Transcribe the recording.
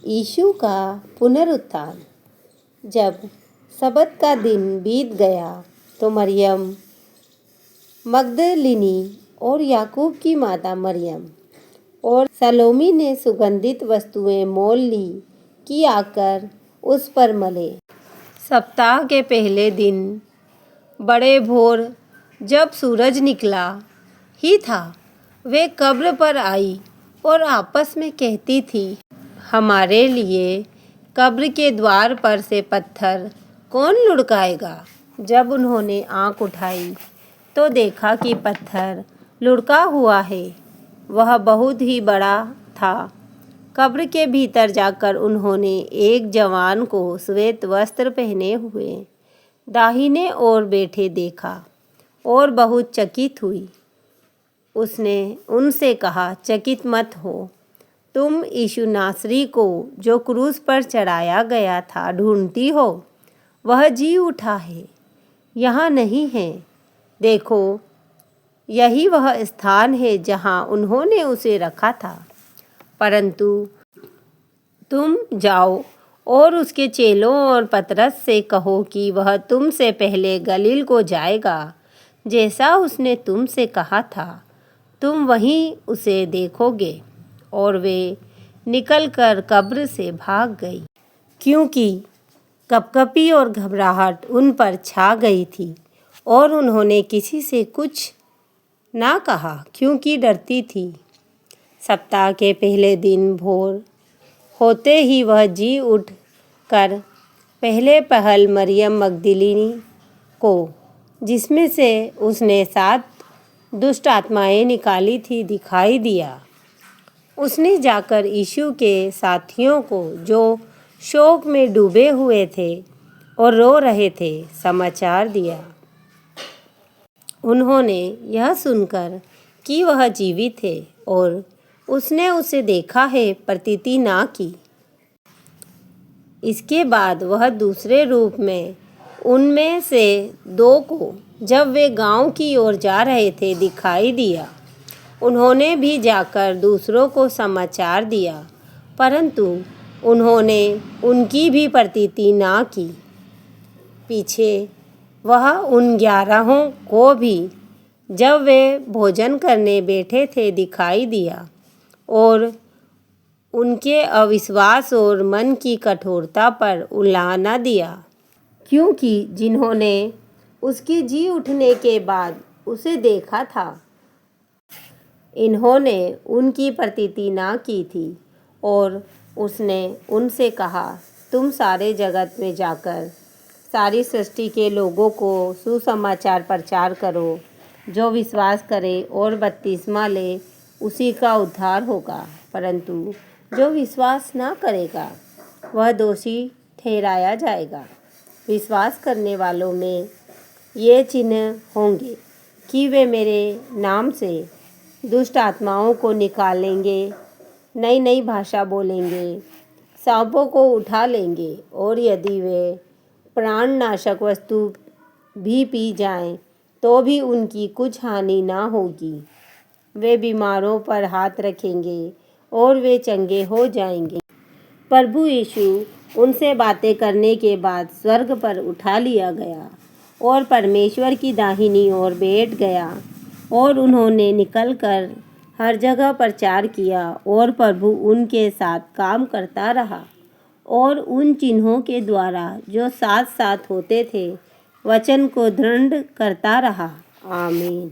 यीशु का पुनरुत्थान। जब सब्त का दिन बीत गया तो मरियम मगदलिनी और याकूब की माता मरियम और सलोमी ने सुगंधित वस्तुएं मोल ली कि आकर उस पर मले। सप्ताह के पहले दिन बड़े भोर जब सूरज निकला ही था, वे कब्र पर आई और आपस में कहती थी, हमारे लिए कब्र के द्वार पर से पत्थर कौन लुढ़काएगा। जब उन्होंने आँख उठाई तो देखा कि पत्थर लुढ़का हुआ है, वह बहुत ही बड़ा था। कब्र के भीतर जाकर उन्होंने एक जवान को श्वेत वस्त्र पहने हुए दाहिने ओर बैठे देखा और बहुत चकित हुई। उसने उनसे कहा, चकित मत हो, तुम यीशु नासरी को जो क्रूस पर चढ़ाया गया था ढूंढती हो। वह जी उठा है, यहाँ नहीं है। देखो, यही वह स्थान है जहाँ उन्होंने उसे रखा था। परंतु तुम जाओ और उसके चेलों और पतरस से कहो कि वह तुमसे पहले गलील को जाएगा। जैसा उसने तुमसे कहा था, तुम वहीं उसे देखोगे। और वे निकलकर कब्र से भाग गई, क्योंकि कँपकँपी और घबराहट उन पर छा गई थी। और उन्होंने किसी से कुछ ना कहा, क्योंकि डरती थी। सप्ताह के पहले दिन भोर होते ही वह जी उठ कर पहले पहल मरियम मगदलिनी को, जिसमें से उसने 7 दुष्ट आत्माएं निकाली थी, दिखाई दिया। उसने जाकर यीशु के साथियों को, जो शोक में डूबे हुए थे और रो रहे थे, समाचार दिया। उन्होंने यह सुनकर कि वह जीवित है और उसने उसे देखा है, प्रतीति ना की। इसके बाद वह दूसरे रूप में उनमें से 2 को, जब वे गांव की ओर जा रहे थे, दिखाई दिया। उन्होंने भी जाकर दूसरों को समाचार दिया, परंतु उन्होंने उनकी भी प्रतीति ना की। पीछे वह उन 11 को भी, जब वे भोजन करने बैठे थे, दिखाई दिया और उनके अविश्वास और मन की कठोरता पर उलाहना दिया, क्योंकि जिन्होंने उसके जी उठने के बाद उसे देखा था, इन्होंने उनकी प्रतीति ना की थी। और उसने उनसे कहा, तुम सारे जगत में जाकर सारी सृष्टि के लोगों को सुसमाचार प्रचार करो। जो विश्वास करे और बपतिस्मा ले, उसी का उद्धार होगा, परंतु जो विश्वास ना करेगा वह दोषी ठहराया जाएगा। विश्वास करने वालों में ये चिन्ह होंगे कि वे मेरे नाम से दुष्ट आत्माओं को निकालेंगे, नई नई भाषा बोलेंगे, सांपों को उठा लेंगे, और यदि वे प्राणनाशक वस्तु भी पी जाएं तो भी उनकी कुछ हानि ना होगी। वे बीमारों पर हाथ रखेंगे और वे चंगे हो जाएंगे। प्रभु यीशु उनसे बातें करने के बाद स्वर्ग पर उठा लिया गया और परमेश्वर की दाहिनी ओर बैठ गया। और उन्होंने निकलकर हर जगह प्रचार किया और प्रभु उनके साथ काम करता रहा और उन चिन्हों के द्वारा जो साथ साथ होते थे, वचन को दृढ़ करता रहा। आमीन।